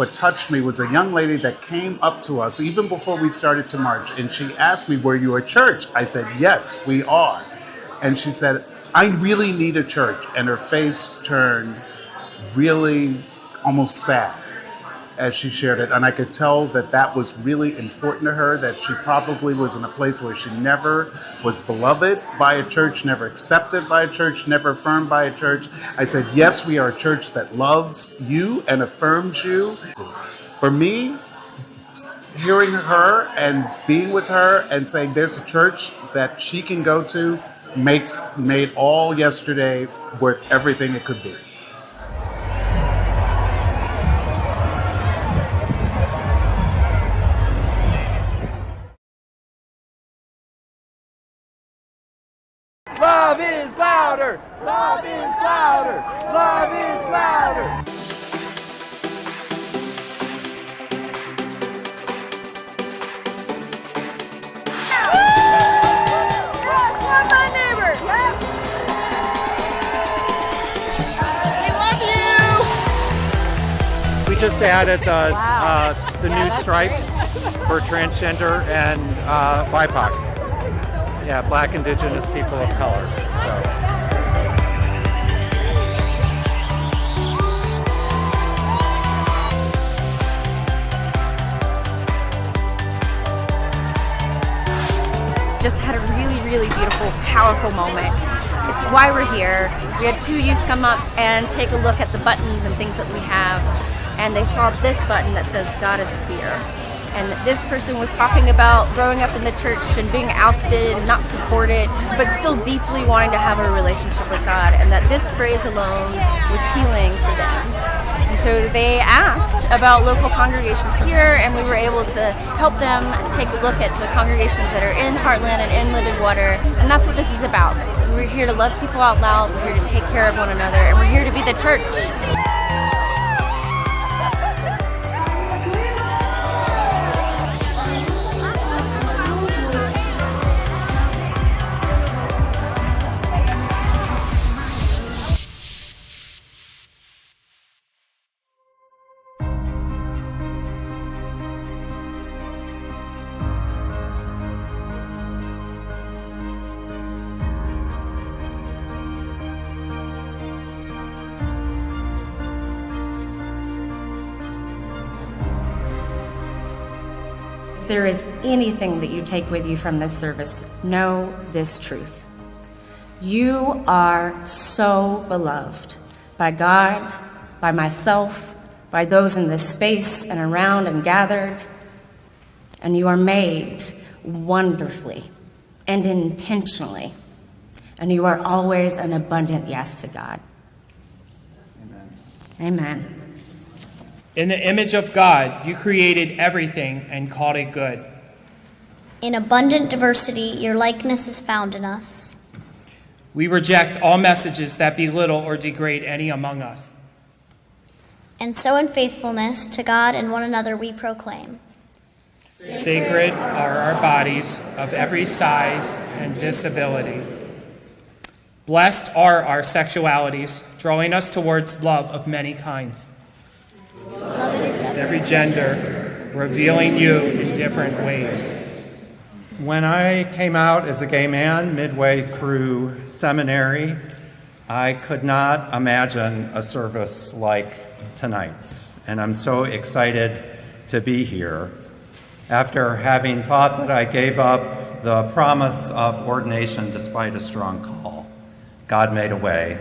what touched me was a young lady that came up to us even before we started to march, and she asked me, "Were you a church?" I said, "Yes, we are." And she said, "I really need a church." And her face turned really almost sad as she shared it. And I could tell that that was really important to her, that she probably was in a place where she never was beloved by a church, never accepted by a church, never affirmed by a church. I said, yes, we are a church that loves you and affirms you. For me, hearing her and being with her and saying there's a church that she can go to made all yesterday worth everything it could be. Love is louder! Love is louder! Love is louder! We just added the new stripes for transgender and BIPOC. Yeah, Black, Indigenous, people of color. So. Just had a really, really beautiful, powerful moment. It's why we're here. We had 2 youth come up and take a look at the buttons and things that we have, and they saw this button that says God is queer. And this person was talking about growing up in the church and being ousted and not supported, but still deeply wanting to have a relationship with God, and that this phrase alone was healing for them. And so they asked about local congregations here, and we were able to help them take a look at the congregations that are in Heartland and in Living Water, and that's what this is about. We're here to love people out loud, we're here to take care of one another, and we're here to be the church. If there is anything that you take with you from this service, know this truth. You are so beloved by God, by myself, by those in this space and around and gathered, and you are made wonderfully and intentionally, and you are always an abundant yes to God. Amen. Amen. In the image of God, you created everything and called it good. In abundant diversity, your likeness is found in us. We reject all messages that belittle or degrade any among us. And so in faithfulness to God and one another we proclaim. Sacred are our bodies of every size and disability. Blessed are our sexualities, drawing us towards love of many kinds. Love is every gender, revealing you in different ways. When I came out as a gay man midway through seminary, I could not imagine a service like tonight's, and I'm so excited to be here. After having thought that I gave up the promise of ordination despite a strong call, God made a way.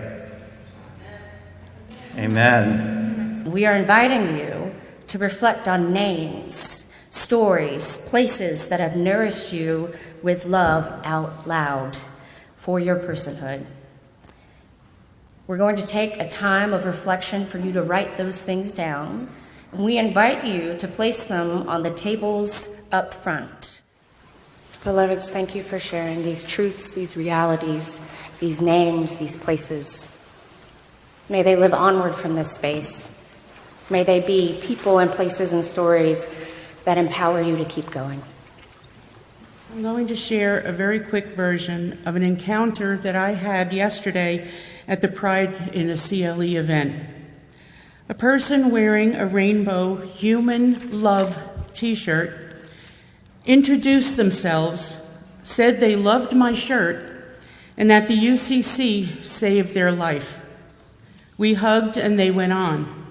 Amen. We are inviting you to reflect on names, stories, places that have nourished you with love out loud for your personhood. We're going to take a time of reflection for you to write those things down, and we invite you to place them on the tables up front. So, beloveds, thank you for sharing these truths, these realities, these names, these places. May they live onward from this space. May they be people and places and stories that empower you to keep going. I'm going to share a very quick version of an encounter that I had yesterday at the Pride in the CLE event. A person wearing a rainbow human love t-shirt introduced themselves, said they loved my shirt, and that the UCC saved their life. We hugged and they went on.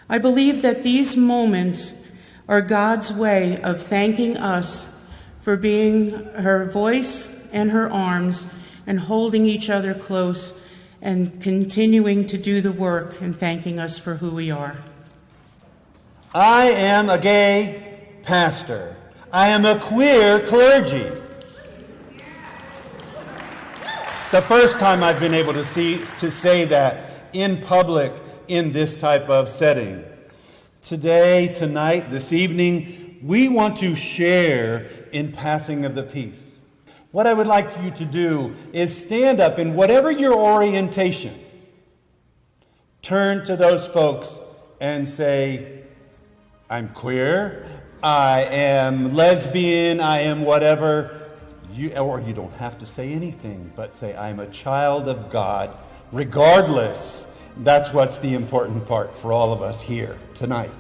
I believe that these moments are God's way of thanking us for being her voice and her arms and holding each other close and continuing to do the work and thanking us for who we are. I am a gay pastor. I am a queer clergy. The first time I've been able to say that in public in this type of setting. Today, tonight, this evening, we want to share in passing of the peace. What I would like you to do is stand up in whatever your orientation. Turn to those folks and say, I'm queer, I am lesbian, I am whatever. Or you don't have to say anything, but say, I'm a child of God, regardless. That's what's the important part for all of us here tonight.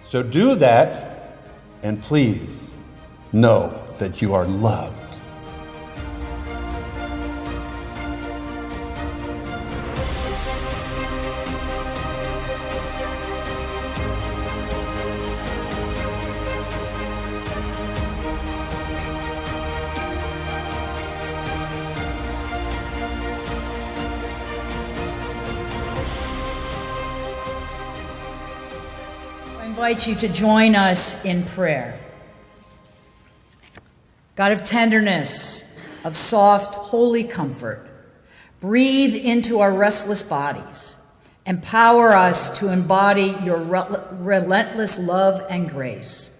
So do that, and please know that you are loved. I invite you to join us in prayer. God of tenderness, of soft, holy comfort, breathe into our restless bodies. Empower us to embody your relentless love and grace.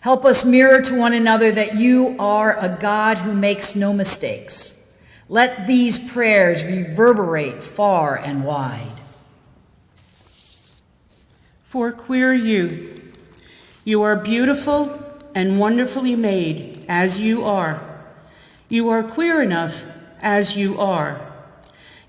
Help us mirror to one another that you are a God who makes no mistakes. Let these prayers reverberate far and wide. For queer youth, you are beautiful and wonderfully made as you are. You are queer enough as you are.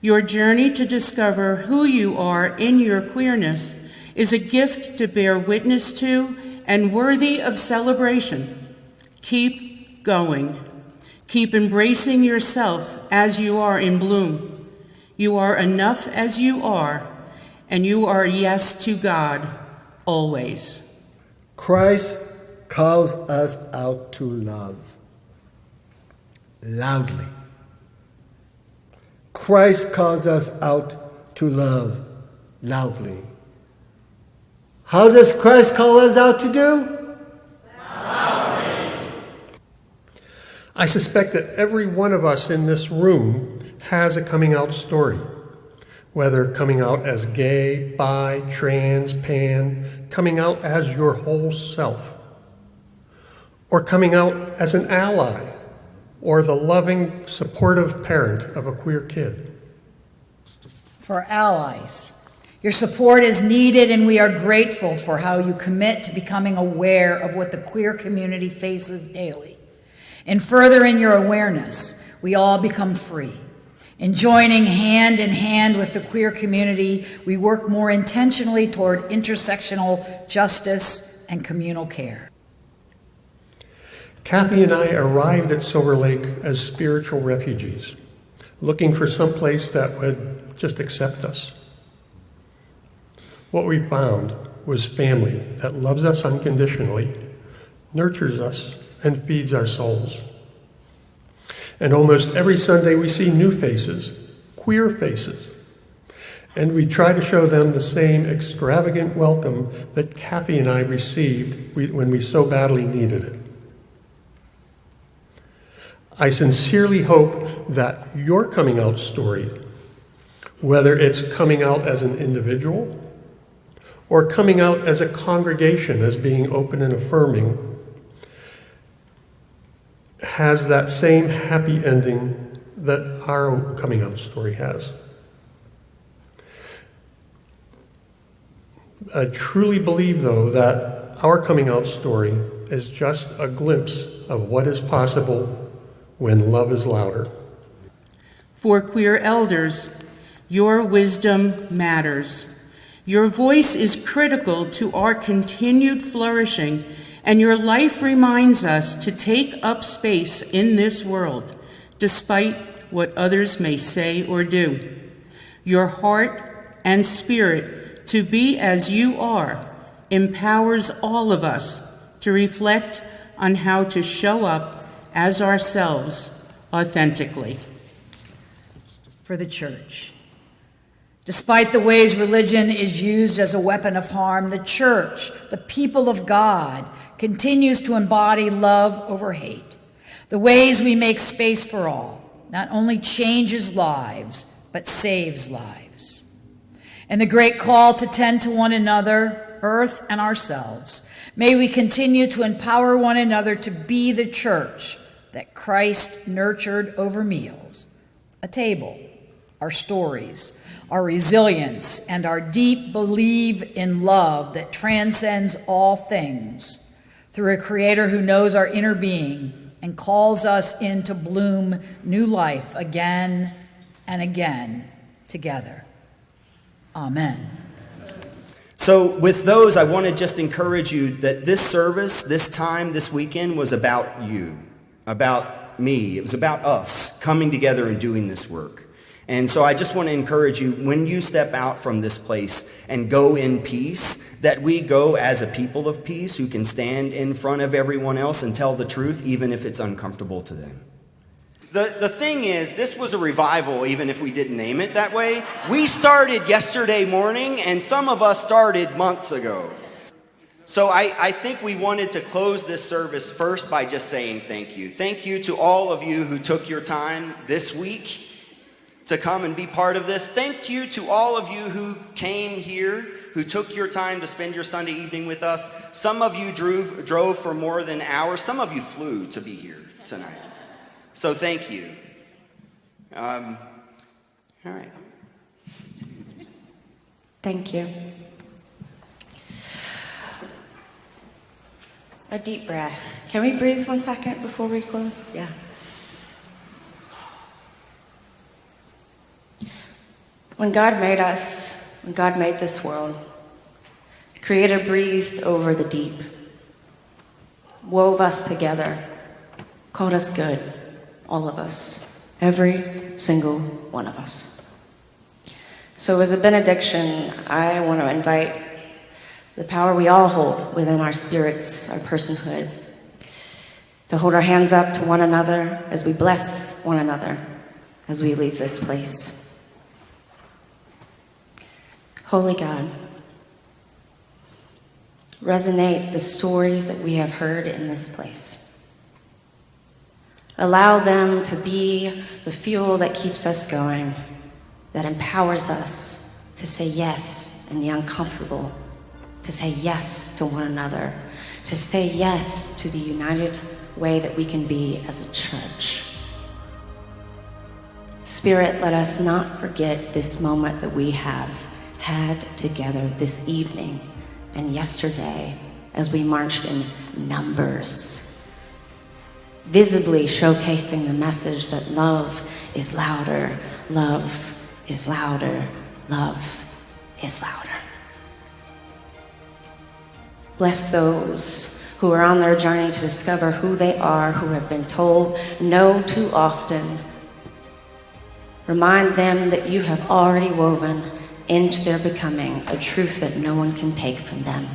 Your journey to discover who you are in your queerness is a gift to bear witness to and worthy of celebration. Keep going. Keep embracing yourself as you are in bloom. You are enough as you are, and you are yes to God, always. Christ calls us out to love loudly. Christ calls us out to love loudly. How does Christ call us out to do? Loudly. I suspect that every one of us in this room has a coming out story. Whether coming out as gay, bi, trans, pan, coming out as your whole self, or coming out as an ally, or the loving, supportive parent of a queer kid. For allies, your support is needed, and we are grateful for how you commit to becoming aware of what the queer community faces daily. In furthering your awareness, we all become free. In joining hand in hand with the queer community, we work more intentionally toward intersectional justice and communal care. Kathy and I arrived at Silver Lake as spiritual refugees, looking for some place that would just accept us. What we found was family that loves us unconditionally, nurtures us, and feeds our souls. And almost every Sunday we see new faces, queer faces. And we try to show them the same extravagant welcome that Kathy and I received when we so badly needed it. I sincerely hope that your coming out story, whether it's coming out as an individual or coming out as a congregation as being open and affirming, has that same happy ending that our coming out story has. I truly believe, though, that our coming out story is just a glimpse of what is possible when love is louder. For queer elders, your wisdom matters. Your voice is critical to our continued flourishing, and your life reminds us to take up space in this world, despite what others may say or do. Your heart and spirit to be as you are empowers all of us to reflect on how to show up as ourselves authentically. For the church. Despite the ways religion is used as a weapon of harm, the church, the people of God, continues to embody love over hate. The ways we make space for all not only changes lives, but saves lives. And the great call to tend to one another, earth and ourselves, may we continue to empower one another to be the church that Christ nurtured over meals, a table, our stories, our resilience, and our deep belief in love that transcends all things, through a Creator who knows our inner being and calls us in to bloom new life again and again together. Amen. So with those, I want to just encourage you that this service, this time, this weekend was about you, about me. It was about us coming together and doing this work. And so I just want to encourage you, when you step out from this place and go in peace, that we go as a people of peace who can stand in front of everyone else and tell the truth, even if it's uncomfortable to them. The thing is, this was a revival, even if we didn't name it that way. We started yesterday morning, and some of us started months ago. So I think we wanted to close this service first by just saying thank you. Thank you to all of you who took your time this week to come and be part of this. Thank you to all of you who came here, who took your time to spend your Sunday evening with us. Some of you drove for more than hours. Some of you flew to be here tonight. So thank you. All right. Thank you. A deep breath. Can we breathe 1 second before we close? Yeah. When God made us, when God made this world, the Creator breathed over the deep, wove us together, called us good, all of us, every single one of us. So as a benediction, I want to invite the power we all hold within our spirits, our personhood, to hold our hands up to one another as we bless one another as we leave this place. Holy God, resonate the stories that we have heard in this place. Allow them to be the fuel that keeps us going, that empowers us to say yes in the uncomfortable, to say yes to one another, to say yes to the united way that we can be as a church. Spirit, let us not forget this moment that we have had together this evening and yesterday as we marched in numbers, visibly showcasing the message that love is louder, love is louder, love is louder. Bless those who are on their journey to discover who they are, who have been told no too often. Remind them that you have already woven into their becoming a truth that no one can take from them.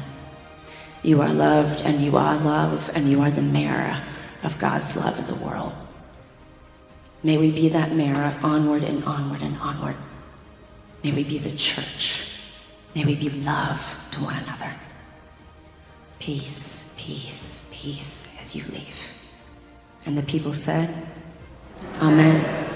You are loved, and you are love, and you are the mirror of God's love in the world. May we be that mirror onward and onward and onward. May we be the church. May we be love to one another. Peace, peace, peace as you leave. And the people said, Amen.